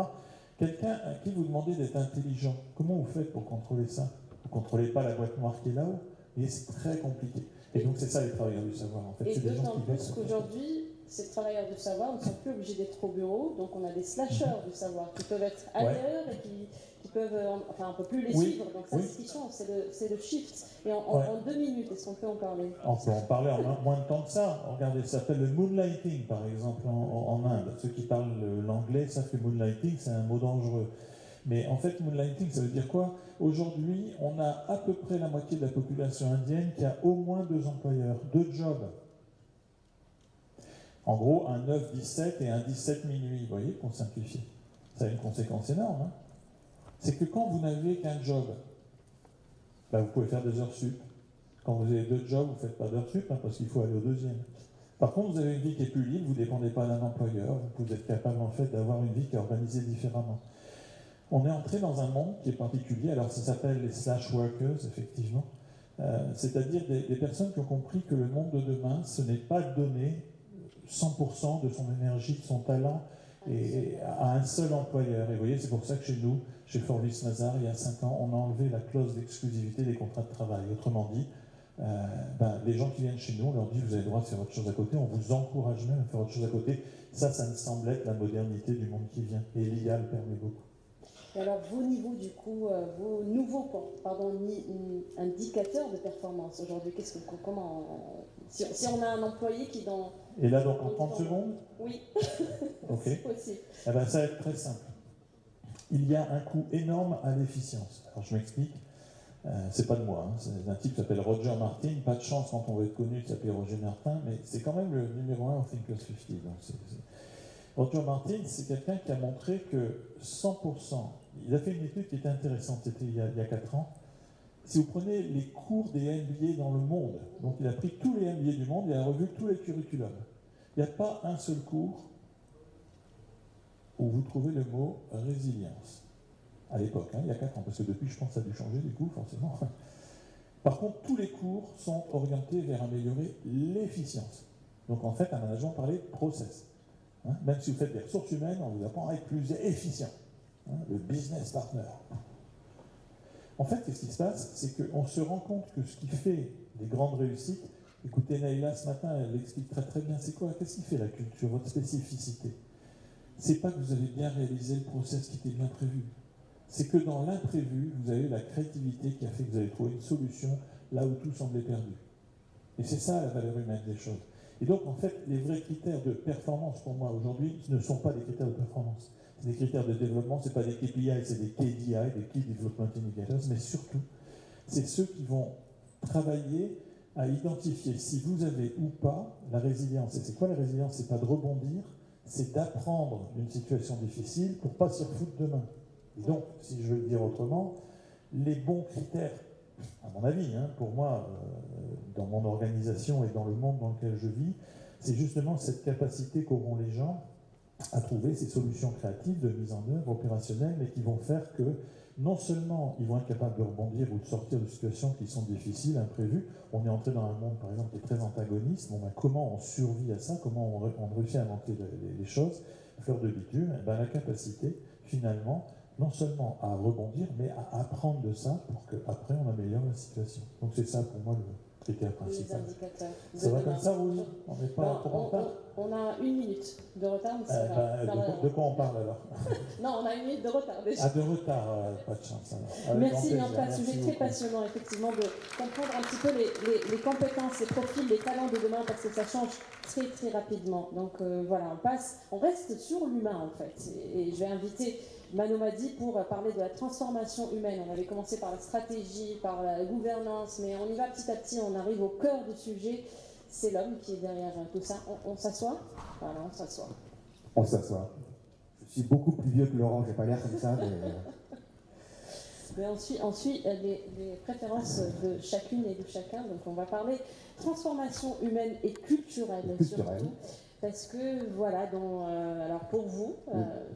Quelqu'un à qui vous demandez d'être intelligent, comment vous faites pour contrôler ça? Vous ne contrôlez pas la boîte noire qui est là-haut. Et c'est très compliqué. Et donc c'est ça les travailleurs du savoir. En fait, et c'est des gens d'autant qui plus qu'aujourd'hui, ces travailleurs du savoir ne sont plus obligés d'être au bureau, donc on a des slasheurs du savoir qui peuvent être ailleurs et qui peuvent, enfin on ne peut plus les suivre, donc ça c'est ce qui change, c'est le shift. Et en 2 minutes, est-ce qu'on peut en parler? On peut en parler en moins de temps que ça. Regardez, ça s'appelle le moonlighting par exemple en Inde. Ceux qui parlent l'anglais savent que moonlighting c'est un mot dangereux. Mais en fait, moonlighting, ça veut dire quoi? Aujourd'hui, on a à peu près la moitié de la population indienne qui a au moins 2 employeurs, 2 jobs. En gros, un 9-17 et un 17 minuit, vous voyez, pour simplifier. Ça a une conséquence énorme. Hein, c'est que quand vous n'avez qu'un job, vous pouvez faire des heures sup. Quand vous avez 2 jobs, vous ne faites pas d'heures sup, parce qu'il faut aller au deuxième. Par contre, vous avez une vie qui est plus libre, vous ne dépendez pas d'un employeur, vous êtes capable en fait d'avoir une vie qui est organisée différemment. On est entré dans un monde qui est particulier, alors ça s'appelle les slash workers, effectivement, c'est-à-dire des personnes qui ont compris que le monde de demain, ce n'est pas de donner 100% de son énergie, de son talent à un seul employeur. Et vous voyez, c'est pour ça que chez nous, chez Forbis Mazars, il y a 5 ans, on a enlevé la clause d'exclusivité des contrats de travail. Autrement dit, les gens qui viennent chez nous, on leur dit vous avez le droit de faire autre chose à côté, on vous encourage même à faire autre chose à côté. Ça me semble être la modernité du monde qui vient. Et l'IA le permet beaucoup. Et alors, vos niveaux, du coup, vos nouveaux indicateurs de performance aujourd'hui, si on a un employé qui dans... Et là, donc, en 30 secondes? Oui. Ok. C'est possible. Ça va être très simple. Il y a un coût énorme à l'efficience. Alors, je m'explique. C'est pas de moi, hein. C'est un type qui s'appelle Roger Martin. Pas de chance quand on va être connu de s'appeler Roger Martin, mais c'est quand même le numéro 1 au Thinkers 50. Donc Roger Martin, c'est quelqu'un qui a montré que 100%, il a fait une étude qui était intéressante, c'était il y a 4 ans. Si vous prenez les cours des MBA dans le monde, donc il a pris tous les MBA du monde et a revu tous les curriculums. Il n'y a pas un seul cours où vous trouvez le mot résilience. À l'époque, il y a 4 ans, parce que depuis, je pense que ça a dû changer, du coup, forcément. Par contre, tous les cours sont orientés vers améliorer l'efficience. Donc, en fait, un management parlait de process. Même si vous faites des ressources humaines, on vous apprend à être plus efficient. Le business partner. En fait, ce qui se passe, c'est qu'on se rend compte que ce qui fait les grandes réussites, écoutez, Naïla, ce matin, elle l'explique très très bien, c'est quoi? Qu'est-ce qui fait la culture, votre spécificité? C'est pas que vous avez bien réalisé le process qui était bien prévu. C'est que dans l'imprévu, vous avez eu la créativité qui a fait que vous avez trouvé une solution là où tout semblait perdu. Et c'est ça la valeur humaine des choses. Et donc, en fait, les vrais critères de performance pour moi aujourd'hui ne sont pas des critères de performance. C'est des critères de développement, c'est pas des KPI, c'est des KDI, des Key Development Indicators, mais surtout, c'est ceux qui vont travailler à identifier si vous avez ou pas la résilience. Et c'est quoi la résilience? C'est pas de rebondir, c'est d'apprendre d'une situation difficile pour pas s'y refoutre demain. Et donc, si je veux le dire autrement, les bons critères, à mon avis, pour moi, dans mon organisation et dans le monde dans lequel je vis, c'est justement cette capacité qu'auront les gens à trouver ces solutions créatives de mise en œuvre opérationnelle, mais qui vont faire que non seulement ils vont être capables de rebondir ou de sortir de situations qui sont difficiles, imprévues. On est entré dans un monde, par exemple, qui est très antagoniste. Bon, comment on survit à ça? Comment on réussit à inventer les choses, faire de bitume? La capacité, finalement, non seulement à rebondir, mais à apprendre de ça pour qu'après on améliore la situation. Donc c'est ça pour moi le critère principal. Les indicateurs. Ça va comme ça, Rouly? On n'est pas trop en retard? On a 1 minute de retard, mais c'est de quoi on parle alors? Non, on a 1 minute de retard déjà. Ah, de retard, pas de chance alors. Merci, mais en tout cas, sujet très passionnant, effectivement, de comprendre un petit peu les compétences, les profils, les talents de demain, parce que ça change très très rapidement. Donc voilà, on reste sur l'humain en fait. Et je vais inviter Mano Madi pour parler de la transformation humaine. On avait commencé par la stratégie, par la gouvernance, mais on y va petit à petit, on arrive au cœur du sujet. C'est l'homme qui est derrière tout ça. On s'assoit? Voilà, on s'assoit. On s'assoit. Je suis beaucoup plus vieux que Laurent, j'ai pas l'air comme ça, mais... Mais on suit les préférences de chacune et de chacun. Donc on va parler transformation humaine et culturelle. Surtout. Parce que voilà, alors pour vous,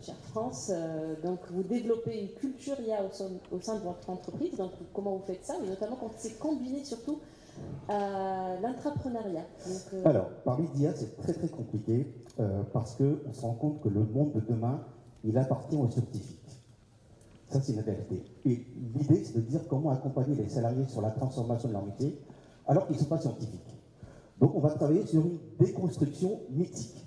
chère France, donc vous développez une culture IA au sein de votre entreprise. Donc comment vous faites ça? Et notamment quand c'est combiné surtout à l'intrapreneuriat. Alors, parler d'IA, c'est très très compliqué parce qu'on se rend compte que le monde de demain, il appartient aux scientifiques. Ça, c'est une réalité. Et l'idée, c'est de dire comment accompagner les salariés sur la transformation de leur métier alors qu'ils ne sont pas scientifiques. Donc, on va travailler sur une déconstruction mythique.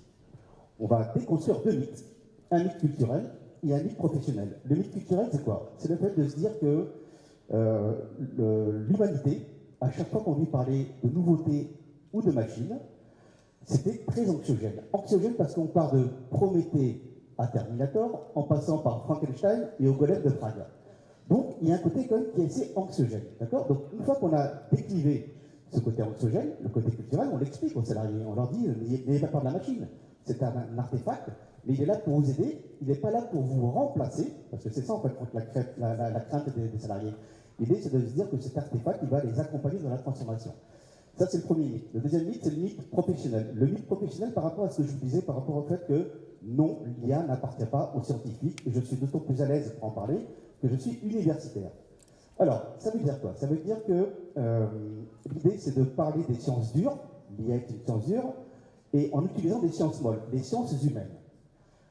On va déconstruire 2 mythes. Un mythe culturel et un mythe professionnel. Le mythe culturel, c'est quoi? C'est le fait de se dire que l'humanité, à chaque fois qu'on lui parlait de nouveautés ou de machines, c'était très anxiogène. Anxiogène parce qu'on part de Prométhée à Terminator, en passant par Frankenstein et au golem de Prague. Donc, il y a un côté quand même qui est assez anxiogène. D'accord? Donc, une fois qu'on a déclivé ce côté anxiogène, le côté culturel, on l'explique aux salariés. On leur dit, n'ayez pas peur de la machine. C'est un artefact, mais il est là pour vous aider. Il n'est pas là pour vous remplacer, parce que c'est ça, en fait, la crainte des salariés. L'idée, c'est de se dire que cet artefact, il va les accompagner dans la transformation. Ça, c'est le premier mythe. Le deuxième mythe, c'est le mythe professionnel. Le mythe professionnel par rapport à ce que je vous disais, par rapport au fait que non, l'IA n'appartient pas aux scientifiques, et je suis d'autant plus à l'aise pour en parler que je suis universitaire. Alors, ça veut dire quoi? Ça veut dire que l'idée, c'est de parler des sciences dures, l'IA est une science dure, et en utilisant des sciences molles, les sciences humaines.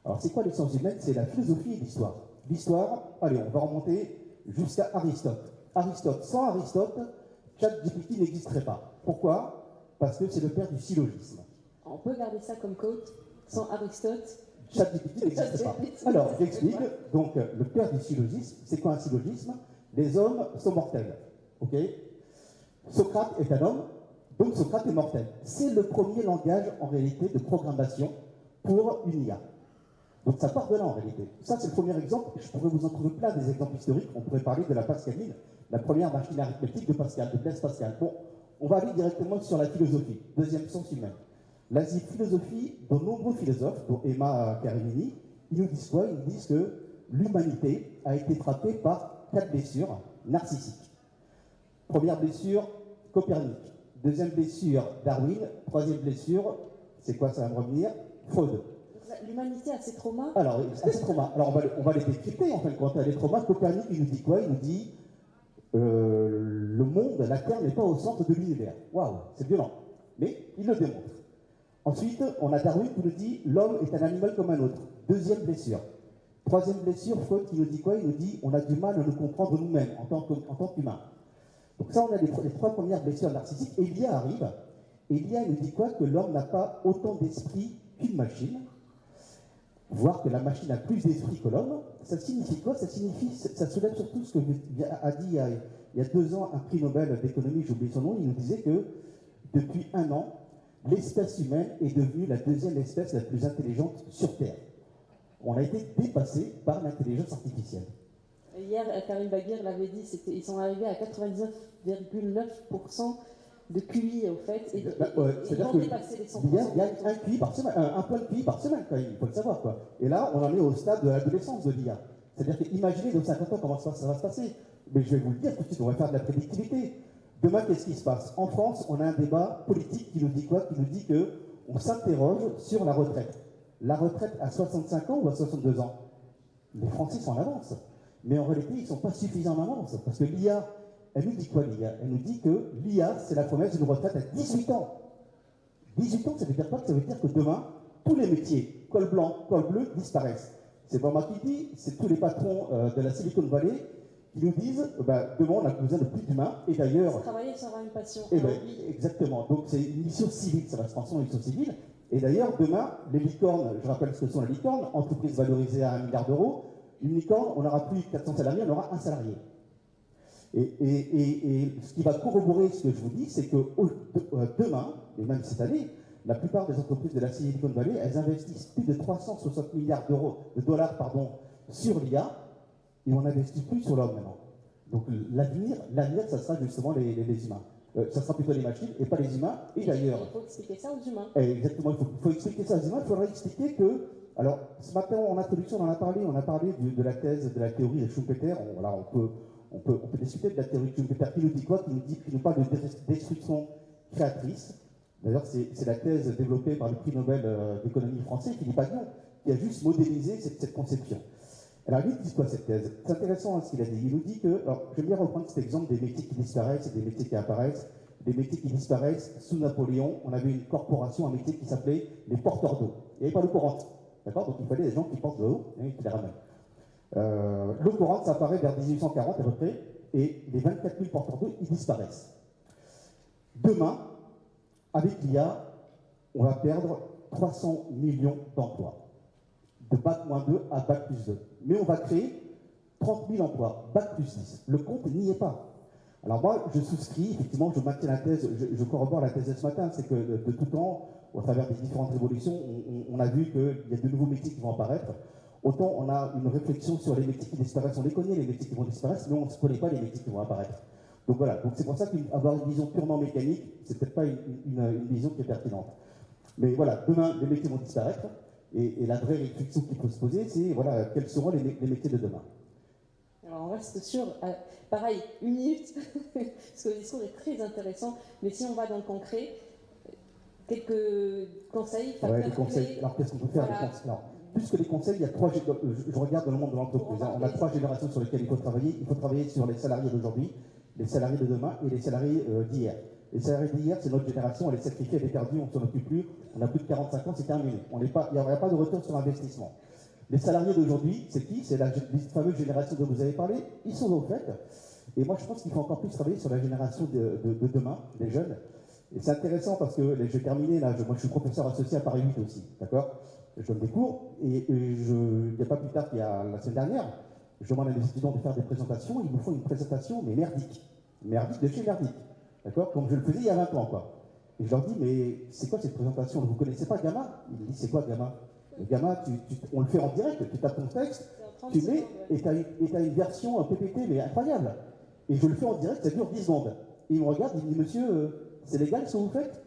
Alors, c'est quoi les sciences humaines? C'est la philosophie et l'histoire. L'histoire, allez, on va remonter jusqu'à Aristote. Sans Aristote, ChatGPT n'existerait pas. Pourquoi? Parce que c'est le père du syllogisme. On peut garder ça comme quote, sans Aristote. ChatGPT n'existe pas. Alors, j'explique. Donc, le père du syllogisme, c'est quoi un syllogisme? Les hommes sont mortels. Ok? Socrate est un homme, donc Socrate est mortel. C'est le premier langage, en réalité, de programmation pour une IA. Donc ça part de là, en réalité. Ça, c'est le premier exemple. Je pourrais vous en trouver plein des exemples historiques. On pourrait parler de la Pascaline, la première machine arithmétique de Pascal, de Blaise Pascal. Bon, on va aller directement sur la philosophie. Deuxième sens humain. La philosophie, de nombreux philosophes, dont Emma Karimini, ils nous disent quoi? Ils nous disent que l'humanité a été frappée par 4 blessures narcissiques. Première blessure, Copernic. Deuxième blessure, Darwin. Troisième blessure, C'est quoi, ça va me revenir? Freud. L'humanité a ses traumas. Alors, ces traumas. Alors, on va les décrypter, en fin de compte. Les traumas, Copernic, il nous dit quoi? Il nous dit le monde, la Terre n'est pas au centre de l'univers. Waouh, c'est violent. Mais il le démontre. Ensuite, on a Darwin qui nous dit l'homme est un animal comme un autre. Deuxième blessure. Troisième blessure, Freud qui nous dit quoi? Il nous dit on a du mal à nous comprendre nous-mêmes en tant qu'humains. Donc ça, on a les trois premières blessures narcissiques. Et Elia arrive. Elia nous dit quoi? Que l'homme n'a pas autant d'esprit qu'une machine. Voir que la machine a plus d'esprit que l'homme. Ça signifie quoi? Ça signifie, ça soulève surtout ce que a dit il y a 2 ans un prix Nobel d'économie, j'ai oublié son nom. Il nous disait que depuis 1 an, l'espèce humaine est devenue la 2e espèce la plus intelligente sur Terre. On a été dépassé par l'intelligence artificielle. Hier, Karim Baguir l'avait dit, ils sont arrivés à 99,9% de QI, au fait, et ils vont dépasser les 100%. Il y a un QI par semaine, un point de QI par semaine, quand même, il faut le savoir, quoi. Et là, on en est au stade de l'adolescence de l'IA. C'est-à-dire que, imaginez dans 50 ans comment ça va se passer. Mais je vais vous le dire tout de suite, on va faire de la prédictivité. Demain, qu'est-ce qui se passe? En France, on a un débat politique qui nous dit quoi? Qui nous dit qu'on s'interroge sur la retraite. La retraite à 65 ans ou à 62 ans? Les Français sont en avance. Mais en réalité, ils ne sont pas suffisants en avance. Parce que l'IA, elle nous dit quoi, l'IA? Elle nous dit que l'IA, c'est la promesse d'une retraite à 18 ans. 18 ans, ça veut dire quoi? Ça veut dire que demain, tous les métiers, col blanc, col bleu, disparaissent. C'est pas moi qui dis, c'est tous les patrons de la Silicon Valley qui nous disent demain, on a besoin de plus d'humains. Et d'ailleurs. Travailler sera une passion. Exactement. Donc, c'est une mission civile, ça va se transformer en mission civile. Et d'ailleurs, demain, les licornes, je rappelle ce que sont les licornes, entreprises valorisées à 1 milliard d'euros. Une licorne, on n'aura plus 400 salariés, on aura un salarié. Et ce qui va corroborer ce que je vous dis, c'est que demain, et même cette année, la plupart des entreprises de la Silicon Valley, elles investissent plus de 360 milliards de dollars sur l'IA, et on n'investit plus sur l'homme maintenant. Donc l'avenir, ça sera justement les humains. Ça sera plutôt les machines et pas les humains. Et d'ailleurs. Il faut expliquer ça aux humains. Exactement, il faut expliquer ça aux humains. Il faudrait expliquer que. Alors, ce matin, en introduction, on a parlé de la thèse, de la théorie de Schumpeter. On peut discuter de la théorie de Schumpeter qui nous dit quoi? Qui nous parle de destruction créatrice. D'ailleurs, c'est la thèse développée par le prix Nobel d'économie français, Philippe Agnon, qui a juste modélisé cette conception. Alors, lui, il dit quoi cette thèse? C'est intéressant ce qu'il a dit. Il nous dit que, alors, je vais bien reprendre cet exemple des métiers qui disparaissent et des métiers qui apparaissent. Des métiers qui disparaissent, sous Napoléon, on avait une corporation, un métier qui s'appelait les porteurs d'eau. Il n'y avait pas l'eau courante. D'accord? Donc il fallait des gens qui portent de l'eau et qui les ramènent. L'eau courante, ça apparaît vers 1840 à peu près, et les 24 000 porteurs d'eau, ils disparaissent. Demain, avec l'IA, on va perdre 300 millions d'emplois. De Bac-2 à Bac+2. Mais on va créer 30 000 emplois, Bac+10. Le compte n'y est pas. Alors moi, je souscris, effectivement, je maintiens la thèse, je corrobore la thèse de ce matin, c'est que de tout temps, au travers des différentes révolutions, on a vu qu'il y a de nouveaux métiers qui vont apparaître. Autant on a une réflexion sur les métiers qui disparaissent, on les connaît, les métiers qui vont disparaître, mais on ne se connaît pas les métiers qui vont apparaître. Donc voilà, donc c'est pour ça qu'avoir une vision purement mécanique, c'est peut-être pas une vision qui est pertinente. Mais voilà, demain, les métiers vont disparaître, et la vraie réflexion qu'il faut se poser, c'est voilà, quels seront les métiers de demain. Alors on reste sur, pareil, 1 minute, parce que le discours est très intéressant, mais si on va dans le concret, quelques conseils. Ouais, les conseils. Alors qu'est-ce qu'on peut faire? Voilà. Alors, plus que les conseils, il y a 3. Je regarde dans le monde de l'entreprise. On a 3 générations sur lesquelles il faut travailler. Il faut travailler sur les salariés d'aujourd'hui, les salariés de demain et les salariés d'hier. Les salariés d'hier, c'est notre génération, elle est sacrifiée, elle est perdue, on ne s'en occupe plus. On a plus de 45 ans, c'est terminé. Il n'y aura pas de retour sur investissement. Les salariés d'aujourd'hui, c'est qui? C'est la fameuse génération dont vous avez parlé. Ils sont au fait. Et moi, je pense qu'il faut encore plus travailler sur la génération de demain, des jeunes. Et c'est intéressant parce que, je vais terminer là, moi je suis professeur associé à Paris 8 aussi, d'accord? Je donne des cours, et il n'y a pas plus tard qu'il y a la semaine dernière, je demande à mes étudiants de faire des présentations, ils nous font une présentation, mais merdique. Merdique de chez merdique, d'accord? Comme je le faisais il y a 20 ans, quoi. Et je leur dis, mais c'est quoi cette présentation? Vous ne connaissez pas Gamma? Ils me disent, c'est quoi Gamma? Le Gamma, on le fait en direct, tu tapes ton texte, tu mets, et tu as une version PPT, mais incroyable. Et je le fais en direct, ça dure 10 secondes. Et il me regarde, il me dit, monsieur, c'est légal ce que vous faites?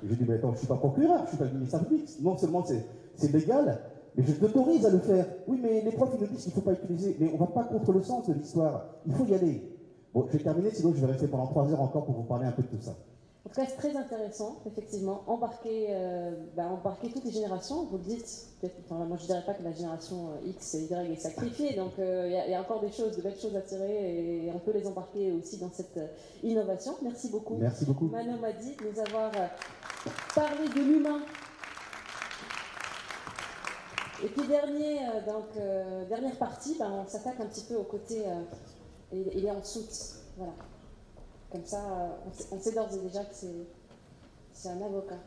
Et je dis, mais attends, je ne suis pas procureur, je ne suis pas le ministère public. Non seulement c'est légal, mais je t'autorise à le faire. Oui, mais les profs, ils nous disent qu'il ne faut pas utiliser. Mais on ne va pas contre le sens de l'histoire. Il faut y aller. Bon, je vais terminer, sinon je vais rester pendant 3 heures encore pour vous parler un peu de tout ça. En tout cas, c'est très intéressant, effectivement, embarquer toutes les générations, vous le dites, enfin, moi je ne dirais pas que la génération X et Y est sacrifiée, donc il y a encore de belles choses à tirer et on peut les embarquer aussi dans cette innovation. Merci beaucoup. Merci beaucoup. Manon Madi, de nous avoir parlé de l'humain. Et puis dernière partie, on s'attaque un petit peu au côté, il est en soute, voilà. Comme ça, on sait d'ores et déjà que c'est un avocat.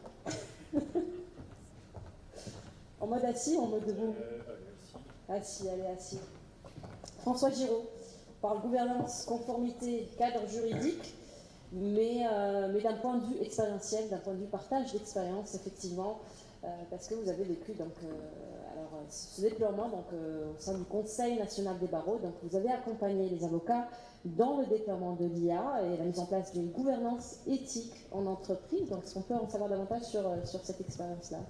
En mode assis ou en mode debout? Assis, allez, assis. François Giraud parle gouvernance, conformité, cadre juridique, mais d'un point de vue expérientiel, d'un point de vue partage d'expérience, effectivement, parce que vous avez vécu ce déploiement au sein du Conseil national des barreaux. Donc, vous avez accompagné les avocats dans le déploiement de l'IA et la mise en place d'une gouvernance éthique en entreprise. Donc, est-ce qu'on peut en savoir davantage sur cette expérience-là?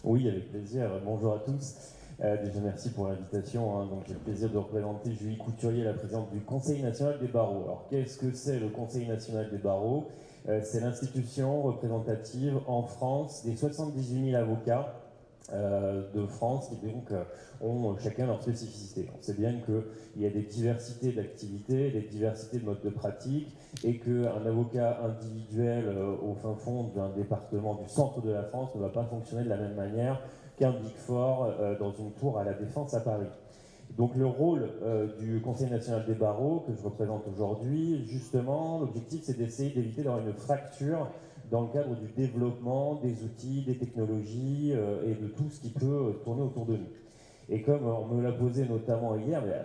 Oui, avec plaisir. Bonjour à tous. Déjà, merci pour l'invitation. Donc, j'ai le plaisir de représenter Julie Couturier, la présidente du Conseil national des barreaux. Alors, qu'est-ce que c'est le Conseil national des barreaux? C'est l'institution représentative en France des 78 000 avocats de France qui donc ont chacun leur spécificité. On sait bien qu'il y a des diversités d'activités, des diversités de modes de pratique et qu'un avocat individuel au fin fond d'un département du centre de la France ne va pas fonctionner de la même manière qu'un Big Four dans une tour à la Défense à Paris. Donc le rôle du Conseil national des barreaux que je représente aujourd'hui, justement, l'objectif c'est d'essayer d'éviter d'avoir une fracture dans le cadre du développement des outils, des technologies et de tout ce qui peut tourner autour de nous. Et comme on me l'a posé notamment hier, mais à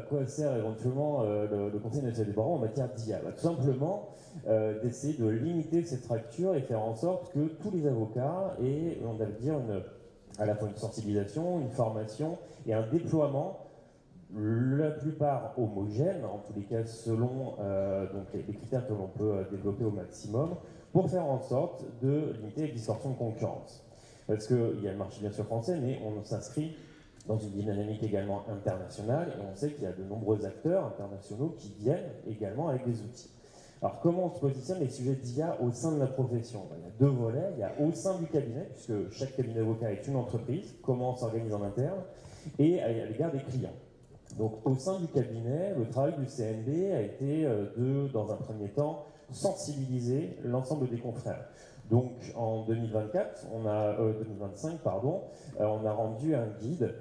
quoi sert éventuellement le Conseil national des barreaux en matière d'IA? Tout simplement d'essayer de limiter cette fracture et faire en sorte que tous les avocats aient, on va dire, à la fois une sensibilisation, une formation et un déploiement, la plupart homogènes, en tous les cas selon donc les critères que l'on peut développer au maximum, pour faire en sorte de limiter les distorsions de concurrence. Parce qu'il y a le marché bien sûr français, mais on s'inscrit dans une dynamique également internationale, et on sait qu'il y a de nombreux acteurs internationaux qui viennent également avec des outils. Alors comment on se positionne les sujets d'IA au sein de la profession? Il y a deux volets, il y a au sein du cabinet, puisque chaque cabinet d'avocat est une entreprise, comment on s'organise en interne, et à l'égard des clients. Donc au sein du cabinet, le travail du CNB a été dans un premier temps, sensibiliser l'ensemble des confrères. Donc en 2025, on a rendu un guide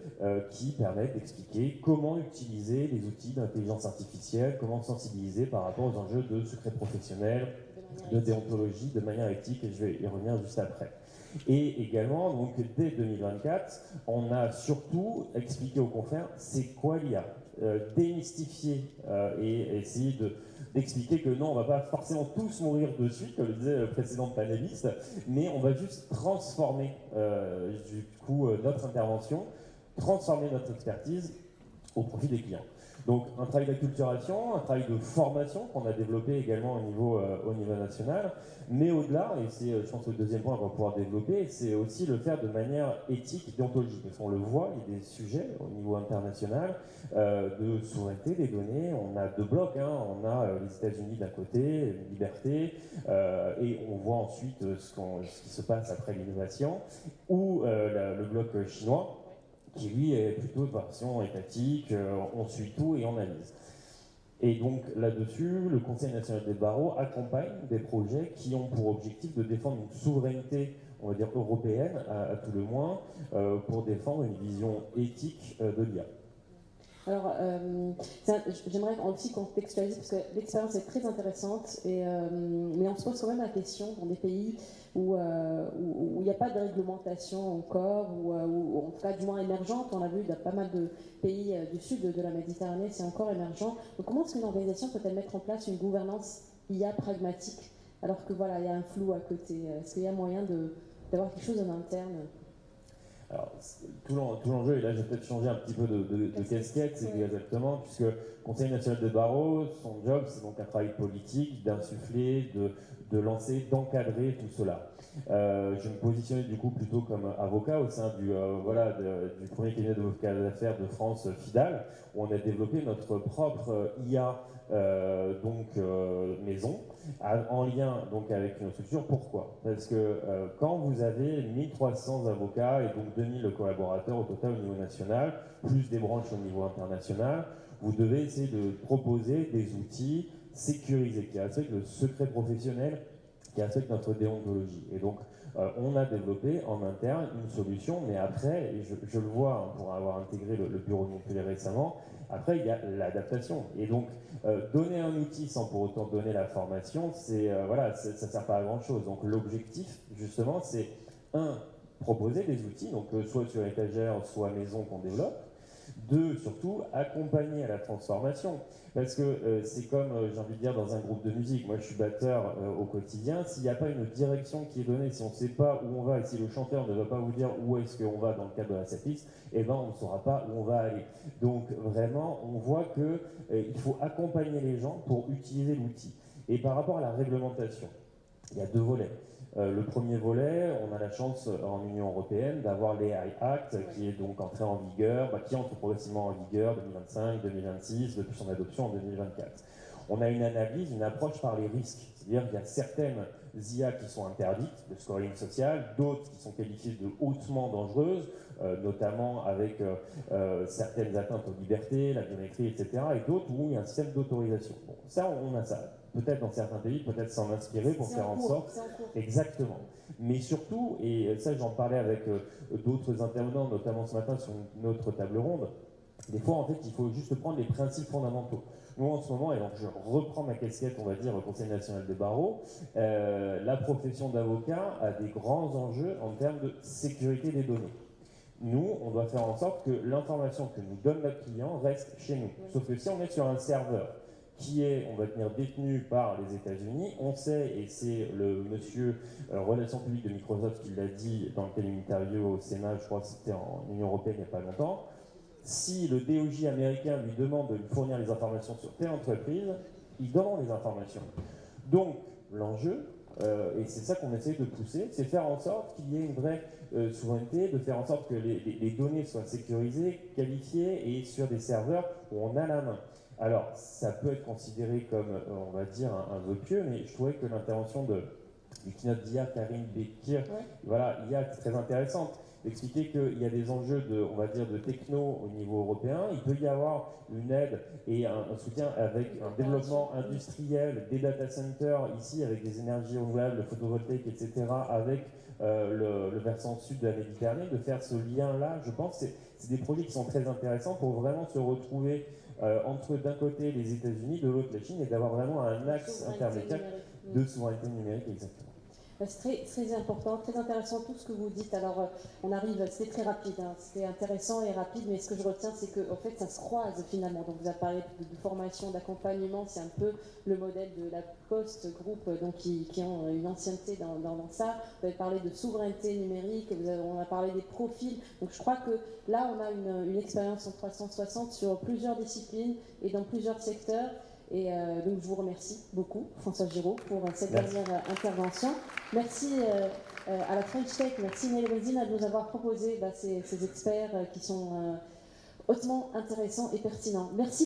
qui permet d'expliquer comment utiliser les outils d'intelligence artificielle, comment sensibiliser par rapport aux enjeux de secret professionnel, de déontologie, de manière éthique, et je vais y revenir juste après. Et également, donc dès 2024, on a surtout expliqué aux confrères c'est quoi l'IA, démystifier et essayer d'expliquer que non, on ne va pas forcément tous mourir dessus, comme le disait le précédent panéliste, mais on va juste transformer du coup notre intervention, transformer notre expertise au profit des clients. Donc un travail d'acculturation, un travail de formation qu'on a développé également au niveau national, mais au-delà, et c'est je pense le deuxième point qu'on va pouvoir développer, c'est aussi le faire de manière éthique et déontologique. Parce qu'on le voit, il y a des sujets au niveau international de souveraineté des données, on a deux blocs, on a les États-Unis d'un côté, une liberté, et on voit ensuite ce qui se passe après l'innovation, ou le bloc chinois, qui lui est plutôt de version étatique, on suit tout et on analyse. Et donc là-dessus, le Conseil national des barreaux accompagne des projets qui ont pour objectif de défendre une souveraineté, on va dire européenne, à tout le moins, pour défendre une vision éthique de l'IA. Alors, j'aimerais aussi contextualiser, parce que l'expérience est très intéressante, mais on se pose quand même la question dans des pays où il n'y a pas de réglementation encore, ou en tout cas du moins émergente. On l'a vu dans pas mal de pays du sud de la Méditerranée, c'est encore émergent. Donc comment est-ce qu'une organisation peut-elle mettre en place une gouvernance IA pragmatique, alors que voilà, il y a un flou à côté? Est-ce qu'il y a moyen d'avoir quelque chose en interne? Alors, tout l'enjeu, et là j'ai peut-être changé un petit peu de casquette, c'est exactement, puisque le Conseil national des barreaux, son job, c'est donc un travail politique, d'insuffler, de lancer, d'encadrer tout cela. Je me positionnais du coup plutôt comme avocat au sein du premier cabinet d'avocats d'affaires de France, FIDAL, où on a développé notre propre IA maison, en lien donc avec une structure. Pourquoi? Parce que quand vous avez 1300 avocats et donc 2000 collaborateurs au total au niveau national, plus des branches au niveau international, vous devez essayer de proposer des outils sécurisés qui respectent le secret professionnel, qui respectent notre déontologie. Et donc, on a développé en interne une solution, mais après, et je le vois pour avoir intégré le bureau de Montpellier récemment, après il y a l'adaptation. Et donc, donner un outil sans pour autant donner la formation, voilà, ça ne sert pas à grand chose. Donc l'objectif, justement, c'est proposer des outils, donc soit sur étagère, soit maison qu'on développe. 2, surtout, accompagner à la transformation. Parce que c'est comme, j'ai envie de dire, dans un groupe de musique. Moi, je suis batteur au quotidien. S'il n'y a pas une direction qui est donnée, si on ne sait pas où on va, et si le chanteur ne va pas vous dire où est-ce qu'on va dans le cadre de la setlist, eh ben, on ne saura pas où on va aller. Donc, vraiment, on voit qu'il faut accompagner les gens pour utiliser l'outil. Et par rapport à la réglementation, il y a 2 volets. Le premier volet, on a la chance en Union européenne d'avoir l'AI Act qui est donc entré en vigueur, qui entre progressivement en vigueur 2025, 2026, depuis son adoption en 2024. On a une analyse, une approche par les risques, c'est-à-dire qu'il y a certaines IA qui sont interdites, le scoring social, d'autres qui sont qualifiées de hautement dangereuses, notamment avec certaines atteintes aux libertés, la biométrie, etc., et d'autres où il y a un système d'autorisation. Bon, ça, on a ça. Peut-être dans certains pays, peut-être s'en inspirer pour faire en sorte. Exactement. Mais surtout, et ça j'en parlais avec d'autres intervenants, notamment ce matin sur une autre table ronde, des fois en fait il faut juste prendre les principes fondamentaux. Nous en ce moment, et donc je reprends ma casquette, on va dire, au Conseil national des barreaux, la profession d'avocat a des grands enjeux en termes de sécurité des données. Nous, on doit faire en sorte que l'information que nous donne notre client reste chez nous. Sauf que si on est sur un serveur qui est, on va dire, détenu par les États-Unis, on sait, et c'est le monsieur Relations publiques de Microsoft qui l'a dit dans le interview au Sénat, je crois que c'était en Union européenne il n'y a pas longtemps, si le DOJ américain lui demande de lui fournir les informations sur telle entreprise, ils donneront les informations. Donc, l'enjeu, et c'est ça qu'on essaie de pousser, c'est faire en sorte qu'il y ait une vraie souveraineté, de faire en sorte que les données soient sécurisées, qualifiées et sur des serveurs où on a la main. Alors, ça peut être considéré comme, on va dire, un vœu pieux, mais je trouvais que l'intervention du keynote d'IA, Karine Bekir, voilà, IA très intéressante, d'expliquer qu'il y a des enjeux on va dire, de techno au niveau européen. Il peut y avoir une aide et un soutien avec un développement industriel des data centers, ici avec des énergies renouvelables, le photovoltaïque, etc., avec le versant sud de la Méditerranée, de faire ce lien-là, je pense, c'est des projets qui sont très intéressants pour vraiment se retrouver entre d'un côté les États-Unis, de l'autre la Chine, et d'avoir vraiment un axe intermédiaire de souveraineté numérique, exactement. C'est très important, très intéressant tout ce que vous dites. Alors, on arrive, c'était très rapide, hein, c'était intéressant et rapide, mais ce que je retiens, c'est qu'en fait, ça se croise finalement. Donc, vous avez parlé de formation, d'accompagnement, c'est un peu le modèle de la Post Group, donc qui ont une ancienneté dans ça. Vous avez parlé de souveraineté numérique, on a parlé des profils. Donc, je crois que là, on a une expérience en 360 sur plusieurs disciplines et dans plusieurs secteurs. Et donc je vous remercie beaucoup, François Giraud, pour cette dernière intervention. Merci à la French Tech, merci Neil Rosine de nous avoir proposé ces experts qui sont hautement intéressants et pertinents. Merci.